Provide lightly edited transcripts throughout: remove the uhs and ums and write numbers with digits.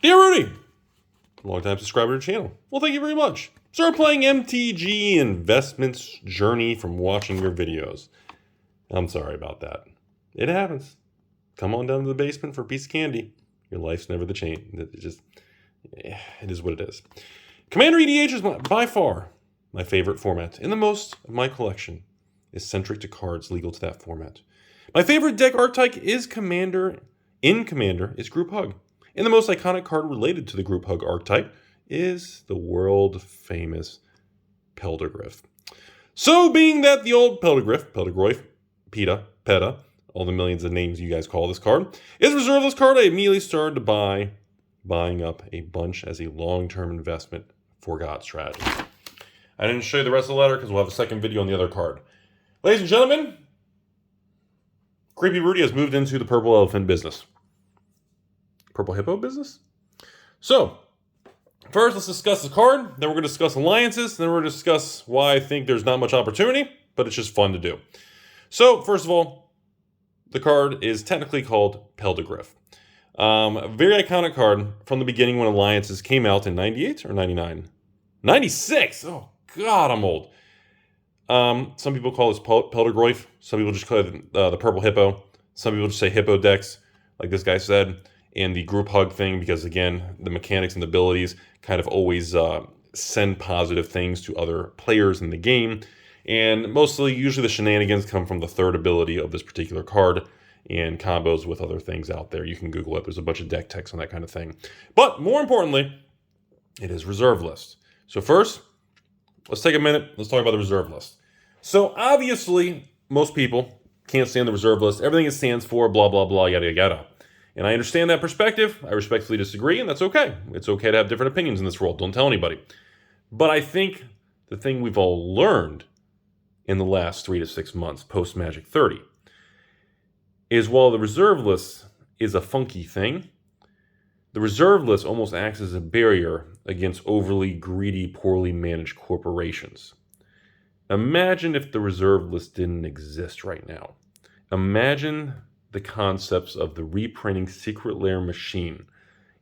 Dear Rudy, long-time subscriber to the channel. Well, thank you very much. Started playing MTG Investments Journey from watching your videos. I'm sorry about that. It happens. Come on down to the basement for a piece of candy. Your life's never the chain. It is what it is. Commander EDH is by far my favorite format, and the most of my collection is centric to cards legal to that format. My favorite deck archetype is Commander is Group Hug. And the most iconic card related to the Group Hug archetype is the world-famous Phelddagrif. So being that the old Phelddagrif, PETA, all the millions of names you guys call this card, is a reserveless card, I immediately started to buying up a bunch as a long-term investment for God strategy. I didn't show you the rest of the letter because we'll have a second video on the other card. Ladies and gentlemen, Creepy Rudy has moved into the purple elephant business. Purple hippo business? So, first let's discuss the card, then we're going to discuss alliances, then we're going to discuss why I think there's not much opportunity, but it's just fun to do. So, first of all, the card is technically called Phelddagrif. A very iconic card from the beginning when alliances came out in 98 or 99? 96! Oh god, I'm old. Some people call this Phelddagrif. Some people just call it the purple hippo. Some people just say hippo decks, like this guy said. And the group hug thing, because again, the mechanics and the abilities kind of always send positive things to other players in the game. And usually the shenanigans come from the third ability of this particular card and combos with other things out there. You can Google it. There's a bunch of deck text on that kind of thing. But more importantly, it is reserve list. So first, let's take a minute. Let's talk about the reserve list. So obviously, most people can't stand the reserve list. Everything it stands for, blah, blah, blah, yada, yada. And I understand that perspective. I respectfully disagree, and that's okay. It's okay to have different opinions in this world. Don't tell anybody. But I think the thing we've all learned in the last 3 to 6 months post-Magic 30 is while the reserve list is a funky thing, the reserve list almost acts as a barrier against overly greedy, poorly managed corporations. Imagine if the reserve list didn't exist right now. Imagine the concepts of the reprinting secret lair machine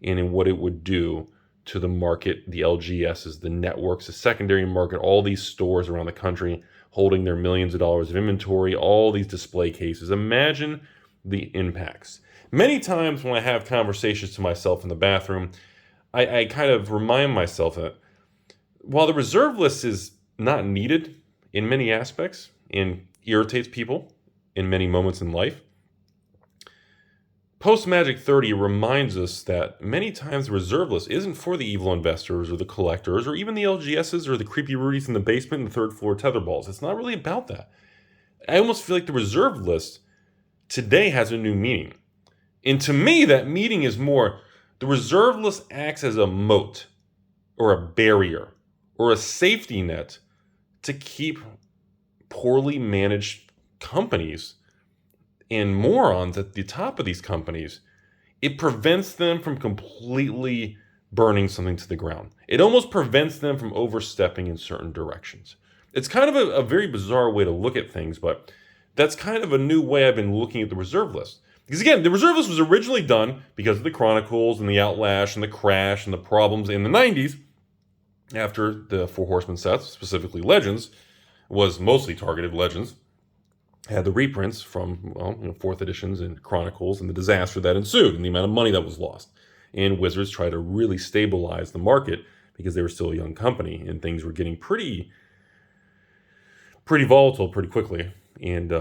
and in what it would do to the market, the LGSs, the networks, the secondary market, all these stores around the country holding their millions of dollars of inventory, all these display cases. Imagine the impacts. Many times when I have conversations to myself in the bathroom, I kind of remind myself that while the reserve list is not needed in many aspects and irritates people in many moments in life, post-Magic 30 reminds us that many times the reserve list isn't for the evil investors or the collectors or even the LGSs or the creepy Rudies in the basement and the third floor tetherballs. It's not really about that. I almost feel like the reserve list today has a new meaning. And to me, that meaning is more, the reserve list acts as a moat or a barrier or a safety net to keep poorly managed companies and morons at the top of these companies. It prevents them from completely burning something to the ground. It almost prevents them from overstepping in certain directions. It's kind of a very bizarre way to look at things, but that's kind of a new way I've been looking at the reserve list. Because again, the reserve list was originally done because of the Chronicles and the Outlash and the Crash and the problems in the 90s after the Four Horsemen sets, specifically Legends, was mostly targeted Legends, had the reprints from 4th editions and Chronicles and the disaster that ensued and the amount of money that was lost. And Wizards tried to really stabilize the market because they were still a young company and things were getting pretty volatile pretty quickly. And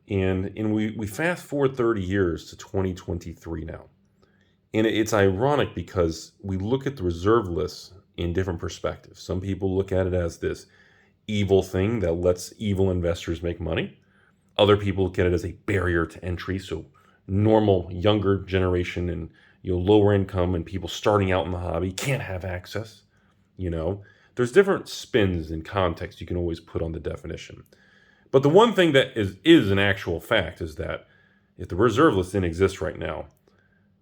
we fast forward 30 years to 2023 now. And it's ironic because we look at the reserve list in different perspectives. Some people look at it as this evil thing that lets evil investors make money. Other people look at it as a barrier to entry, so normal younger generation and lower income and people starting out in the hobby can't have access. There's different spins and context you can always put on the definition. But the one thing that is an actual fact is that if the reserve list didn't exist right now,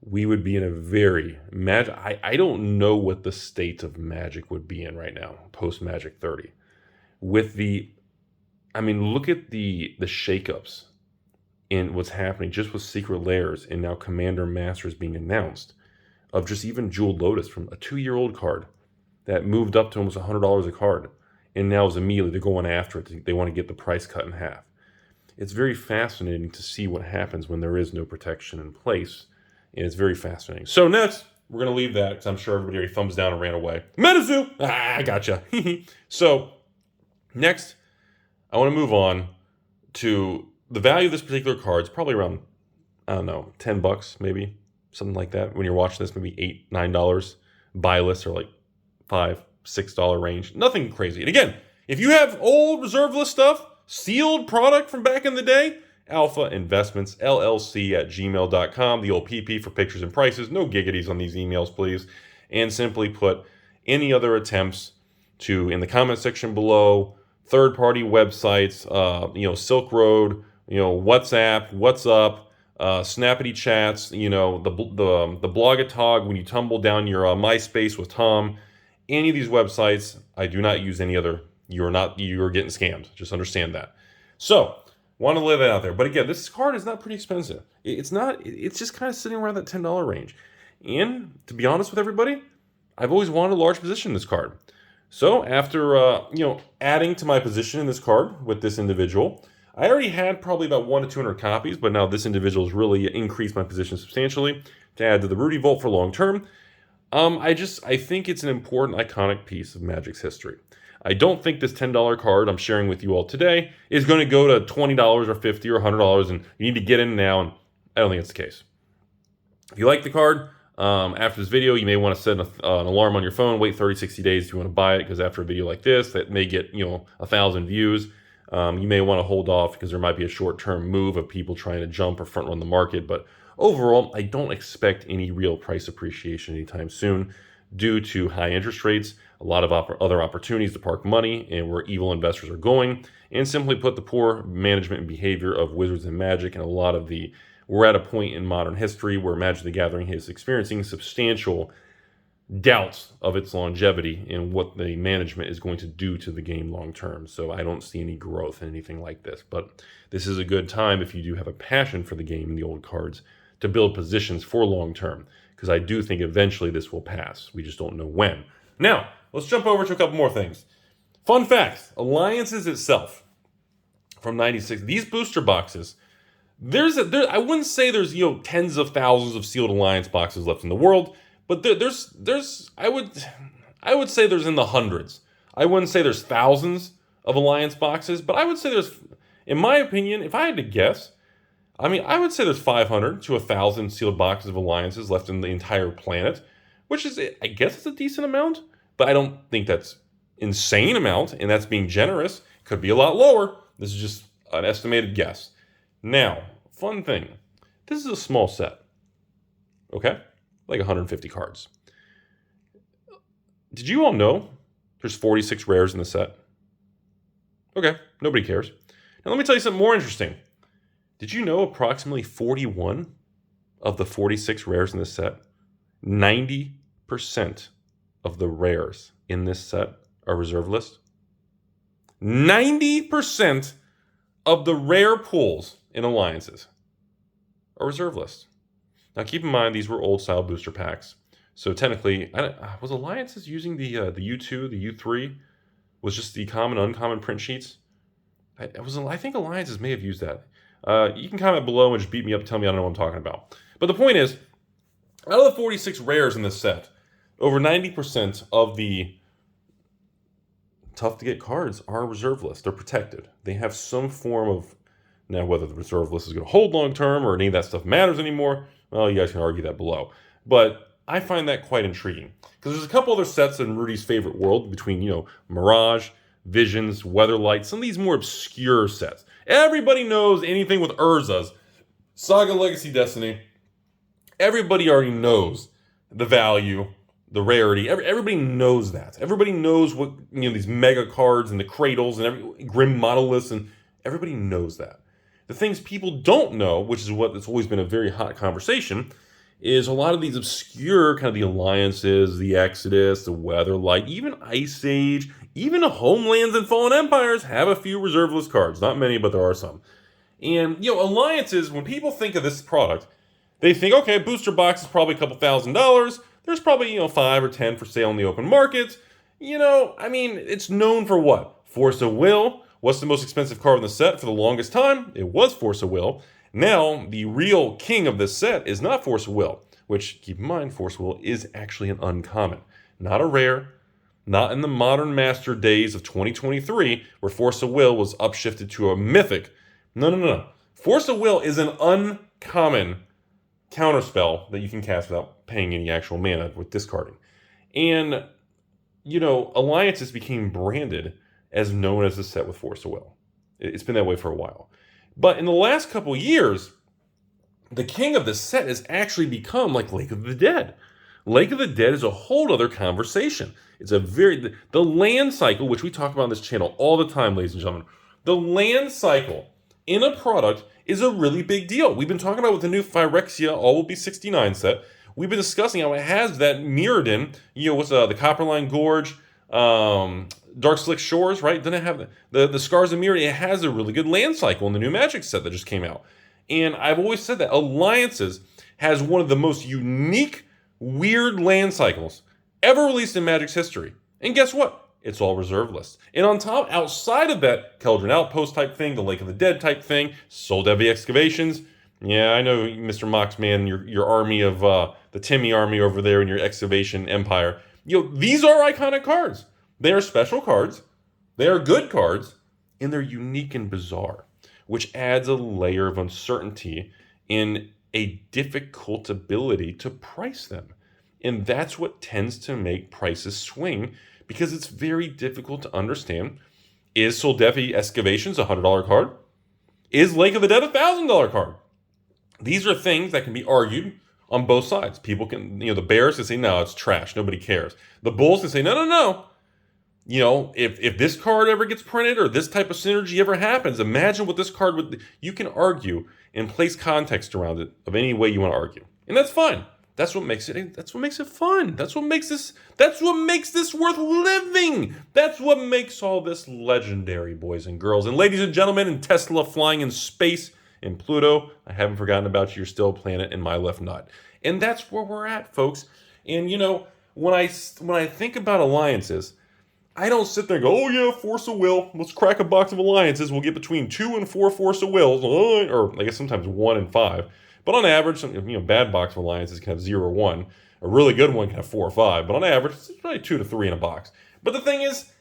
we would be in a very I don't know what the state of Magic would be in right now post Magic 30. With look at the shakeups in what's happening just with secret lairs and now Commander Masters being announced. of just even Jeweled Lotus from a 2-year-old card that moved up to almost $100 a card. And now is immediately they're going after it. They want to get the price cut in half. It's very fascinating to see what happens when there is no protection in place. And it's very fascinating. So next, we're going to leave that because I'm sure everybody already thumbs down and ran away. Metazoo! I gotcha. So next, I want to move on to the value of this particular card. It's probably around, I don't know, $10 maybe, something like that. When you're watching this, maybe $8, $9. Buy lists are like $5, $6 range. Nothing crazy. And again, if you have old reserve list stuff, sealed product from back in the day, AlphainvestmentsLLC at gmail.com. The old PP for pictures and prices. No giggities on these emails, please. And simply put any other attempts to, in the comment section below, third-party websites, Silk Road, WhatsApp, What's Up, Snappity Chats, the Blogatog when you tumble down your MySpace with Tom. Any of these websites, I do not use any other. You are getting scammed. Just understand that. So, want to lay that out there. But again, this card is not pretty expensive. It's not. It's just kind of sitting around that $10 range. And to be honest with everybody, I've always wanted a large position in this card. So after adding to my position in this card with this individual, I already had probably about 100 to 200 copies, but now this individual has really increased my position substantially to add to the Rudy Vault for long term. I think it's an important, iconic piece of Magic's history. I don't think this $10 card I'm sharing with you all today is going to go to $20 or $50 or $100 and you need to get in now, and I don't think that's the case. If you like the card, after this video, you may want to set an alarm on your phone, wait 30, 60 days if you want to buy it, because after a video like this that may get 1,000 views, you may want to hold off because there might be a short-term move of people trying to jump or front run the market. But overall, I don't expect any real price appreciation anytime soon due to high interest rates, a lot of other opportunities to park money, and where evil investors are going, and simply put, the poor management and behavior of Wizards and Magic, and a lot of we're at a point in modern history where Magic the Gathering is experiencing substantial doubts of its longevity and what the management is going to do to the game long term. So I don't see any growth in anything like this. But this is a good time if you do have a passion for the game and the old cards to build positions for long term, because I do think eventually this will pass. We just don't know when. Now, let's jump over to a couple more things. Fun fact, Alliances itself from 96, these booster boxes, I wouldn't say there's tens of thousands of sealed Alliance boxes left in the world, but I would say there's in the hundreds. I wouldn't say there's thousands of Alliance boxes, but I would say there's, in my opinion, if I had to guess, I would say there's 500 to 1,000 sealed boxes of Alliances left in the entire planet, which is, I guess it's a decent amount, but I don't think that's insane amount, and that's being generous. Could be a lot lower. This is just an estimated guess. Now, fun thing. This is a small set. Okay? Like 150 cards. Did you all know there's 46 rares in the set? Okay, nobody cares. Now let me tell you something more interesting. Did you know approximately 41 of the 46 rares in this set, 90% of the rares in this set are reserve list? 90% of the rare pools in Alliances are reserve list. Now keep in mind these were old style booster packs. So technically, was Alliances using the U2, the U3? Was just the common, uncommon print sheets? I think Alliances may have used that. You can comment below and just beat me up and tell me I don't know what I'm talking about. But the point is, out of the 46 rares in this set, over 90% of the tough to get cards are reserve list. They're protected. They have some form of, now whether the reserve list is going to hold long term or any of that stuff matters anymore, well, you guys can argue that below. But I find that quite intriguing because there's a couple other sets in Rudy's favorite world between, Mirage, Visions, Weatherlight, some of these more obscure sets. Everybody knows anything with Urza's, Saga Legacy Destiny. Everybody already knows the value, the rarity. Everybody knows that. Everybody knows what, these mega cards and the cradles and Grim Monoliths, and everybody knows that. The things people don't know, which is what it's always been a very hot conversation, is a lot of these obscure kind of the Alliances, the Exodus, the Weatherlight, even Ice Age, even the Homelands and Fallen Empires have a few reserve list cards. Not many, but there are some. And, Alliances, when people think of this product, They think, okay, booster box is probably a couple $1,000s. There's probably, 5 or 10 for sale in the open market. It's known for what? Force of Will. What's the most expensive card in the set for the longest time? It was Force of Will. Now, the real king of this set is not Force of Will, which, keep in mind, Force of Will is actually an uncommon. Not a rare, not in the modern master days of 2023, where Force of Will was upshifted to a mythic. No. Force of Will is an uncommon counterspell that you can cast without paying any actual mana with discarding. And, alliances became branded as known as the set with Force of Will. It's been that way for a while. But in the last couple years, the king of the set has actually become like Lake of the Dead. Lake of the Dead is a whole other conversation. It's the land cycle, which we talk about on this channel all the time, ladies and gentlemen. The land cycle in a product is a really big deal. We've been talking about with the new Phyrexia All Will Be 69 set. We've been discussing how it has that Mirrodin, what's the Copperline Gorge, Dark Slick Shores, right? Doesn't it have the Scars of Mirrodin? It has a really good land cycle in the new Magic set that just came out. And I've always said that Alliances has one of the most unique, weird land cycles ever released in Magic's history. And guess what? It's all reserve lists. And on top, outside of that Keldrin Outpost type thing, the Lake of the Dead type thing, Soldevi Excavations. Yeah, I know, Mr. Mox, man, your army of the Timmy army over there in your excavation empire. These are iconic cards. They are special cards. They are good cards. And they're unique and bizarre, which adds a layer of uncertainty in a difficult ability to price them. And that's what tends to make prices swing, because it's very difficult to understand. Is Soldevi Excavations a $100 card? Is Lake of the Dead a $1,000 card? These are things that can be argued on both sides. People can, the bears can say, no, it's trash, nobody cares. The bulls can say, no. If this card ever gets printed or this type of synergy ever happens, imagine what this card would. You can argue and place context around it of any way you want to argue, and that's fine. That's what makes it. That's what makes it fun. That's what makes this. That's what makes this worth living. That's what makes all this legendary, boys and girls, and ladies and gentlemen, and Tesla flying in space, and Pluto. I haven't forgotten about you. You're still a planet in my left nut, and that's where we're at, folks. And when I think about alliances, I don't sit there and go, oh yeah, Force of Will. Let's crack a box of alliances. We'll get between 2 and 4 Force of Wills, or I guess sometimes 1 and 5. But on average, bad box of alliances can have 0 or 1. A really good one can have 4 or 5. But on average, it's probably 2 to 3 in a box. But the thing is,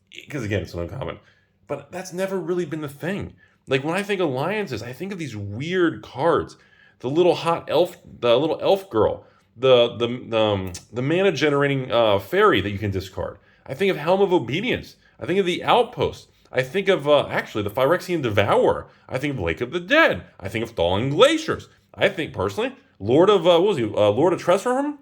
because again, it's an uncommon, but that's never really been the thing. Like when I think alliances, I think of these weird cards. The little elf girl, the mana generating fairy that you can discard. I think of Helm of Obedience. I think of the Outpost. I think of, actually, the Phyrexian Devourer. I think of Lake of the Dead. I think of Thawing Glaciers. I think, personally, Lord of, Lord of Tressorhorn?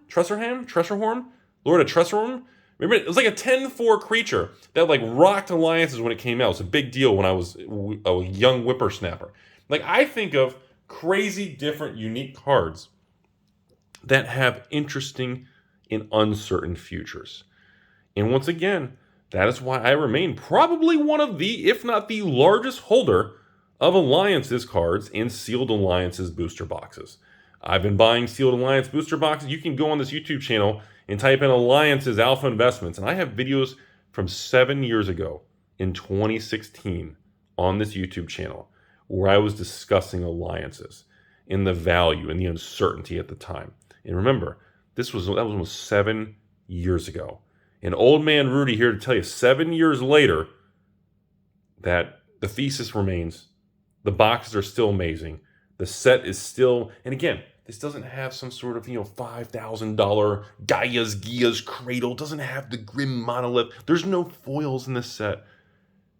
Lord of Tressorhorn? Remember, it was like a 10-4 creature that, rocked alliances when it came out. It was a big deal when I was a young whippersnapper. I think of crazy, different, unique cards that have interesting and uncertain futures. And once again, that is why I remain probably one of the, if not the largest holder of Alliances cards and Sealed Alliances booster boxes. I've been buying Sealed Alliance booster boxes. You can go on this YouTube channel and type in Alliances Alpha Investments. And I have videos from 7 years ago in 2016 on this YouTube channel where I was discussing Alliances and the value and the uncertainty at the time. And remember, that was almost 7 years ago. And old man Rudy here to tell you 7 years later that the thesis remains. The boxes are still amazing. The set is still, and again, this doesn't have some sort of, $5,000 Gia's Cradle. It doesn't have the Grim Monolith. There's no foils in this set.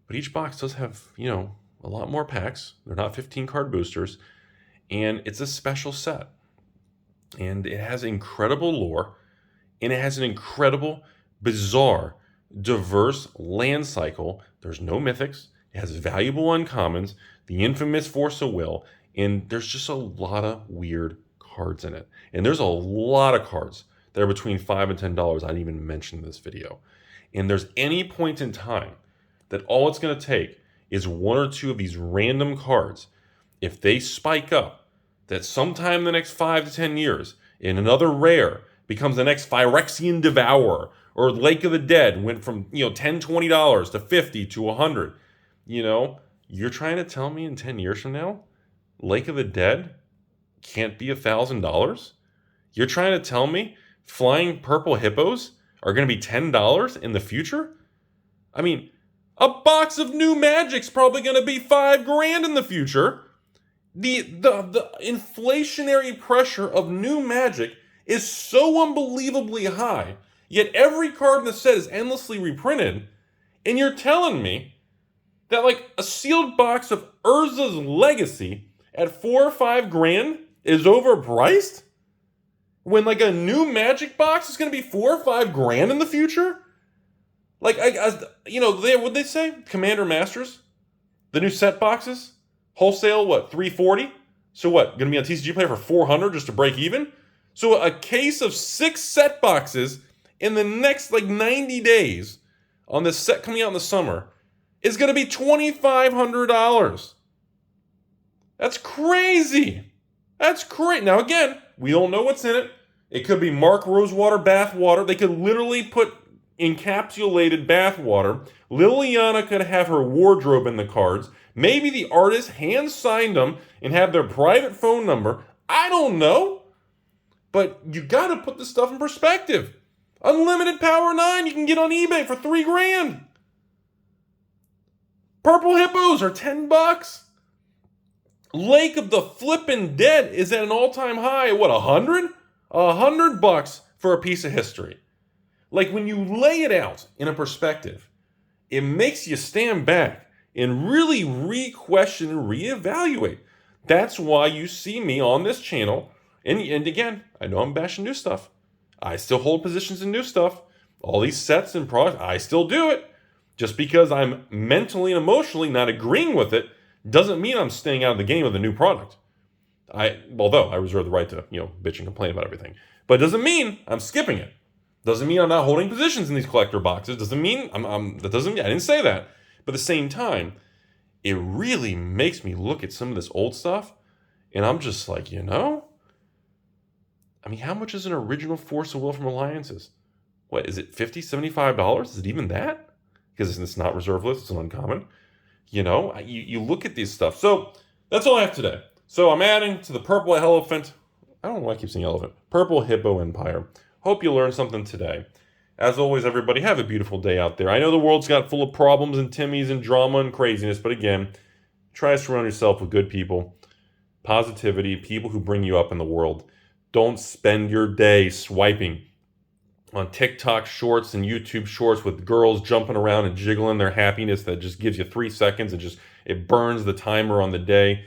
But each box does have, a lot more packs. They're not 15 card boosters. And it's a special set. And it has incredible lore. And it has an incredible, bizarre, diverse land cycle. There's no mythics. It has valuable uncommons, the infamous Force of Will, and there's just a lot of weird cards in it. And there's a lot of cards that are between $5 and $10 I didn't even mention in this video. And there's any point in time that all it's going to take is 1 or 2 of these random cards. If they spike up that sometime in the next 5 to 10 years, in another rare, becomes the next Phyrexian Devourer, or Lake of the Dead went from, $10, $20 to 50 to 100. You're trying to tell me in 10 years from now, Lake of the Dead can't be $1,000? You're trying to tell me flying purple hippos are going to be $10 in the future? I mean, a box of new magic's probably going to be $5,000 in the future. The inflationary pressure of new magic is so unbelievably high, yet every card in the set is endlessly reprinted, and you're telling me that like a sealed box of Urza's Legacy at $4,000 or $5,000 is overpriced? When like a new magic box is going to be $4,000 or $5,000 in the future? Like, what'd they say? Commander Masters? The new set boxes? Wholesale, what, $340? So what, going to be on TCG Player for $400 just to break even? So a case of 6 set boxes in the next, 90 days on this set coming out in the summer is going to be $2,500. That's crazy. That's crazy. Now, again, we don't know what's in it. It could be Mark Rosewater bathwater. They could literally put encapsulated bathwater. Liliana could have her wardrobe in the cards. Maybe the artist hand-signed them and have their private phone number. I don't know. But you got to put this stuff in perspective. Unlimited Power 9 you can get on eBay for $3,000. Purple Hippos are $10. Lake of the Flippin' Dead is at an all-time high. What, 100? $100 for a piece of history. Like, when you lay it out in a perspective, it makes you stand back and really re-question and re-evaluate. That's why you see me on this channel. And again, I know I'm bashing new stuff. I still hold positions in new stuff. All these sets and products, I still do it. Just because I'm mentally and emotionally not agreeing with it doesn't mean I'm staying out of the game with a new product. Although I reserve the right to, bitch and complain about everything. But it doesn't mean I'm skipping it. Doesn't mean I'm not holding positions in these collector boxes. Doesn't mean I didn't say that. But at the same time, it really makes me look at some of this old stuff, and I'm just like, how much is an original Force of Will from Alliances? What, is it $50, $75? Is it even that? Because it's not reserve list, it's an uncommon. You look at these stuff. So that's all I have today. So I'm adding to the Purple Elephant. I don't know why I keep saying elephant. Purple Hippo Empire. Hope you learned something today. As always, everybody, have a beautiful day out there. I know the world's got full of problems and Timmies and drama and craziness, but again, try to surround yourself with good people, positivity, people who bring you up in the world. Don't spend your day swiping on TikTok shorts and YouTube shorts with girls jumping around and jiggling their happiness that just gives you 3 seconds and it burns the timer on the day.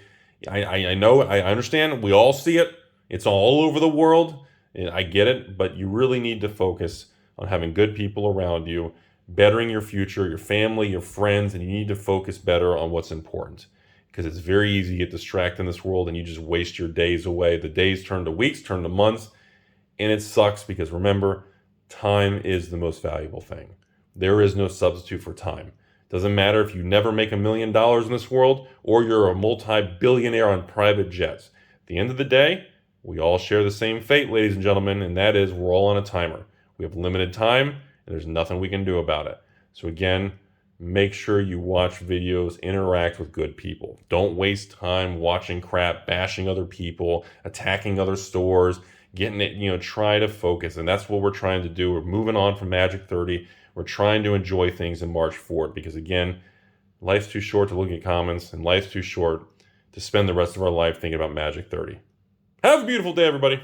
I know, I understand, we all see it. It's all over the world. I get it, but you really need to focus on having good people around you, bettering your future, your family, your friends, and you need to focus better on what's important. Because it's very easy to get distracted in this world and you just waste your days away. The days turn to weeks, turn to months, and it sucks because remember, time is the most valuable thing. There is no substitute for time. Doesn't matter if you never make $1 million in this world or you're a multi-billionaire on private jets. At the end of the day, we all share the same fate, ladies and gentlemen, and that is we're all on a timer. We have limited time, and there's nothing we can do about it. So again, make sure you watch videos, interact with good people. Don't waste time watching crap, bashing other people, attacking other stores, getting it, try to focus. And that's what we're trying to do. We're moving on from Magic 30. We're trying to enjoy things and march forward because, again, life's too short to look at comments, and life's too short to spend the rest of our life thinking about Magic 30. Have a beautiful day, everybody.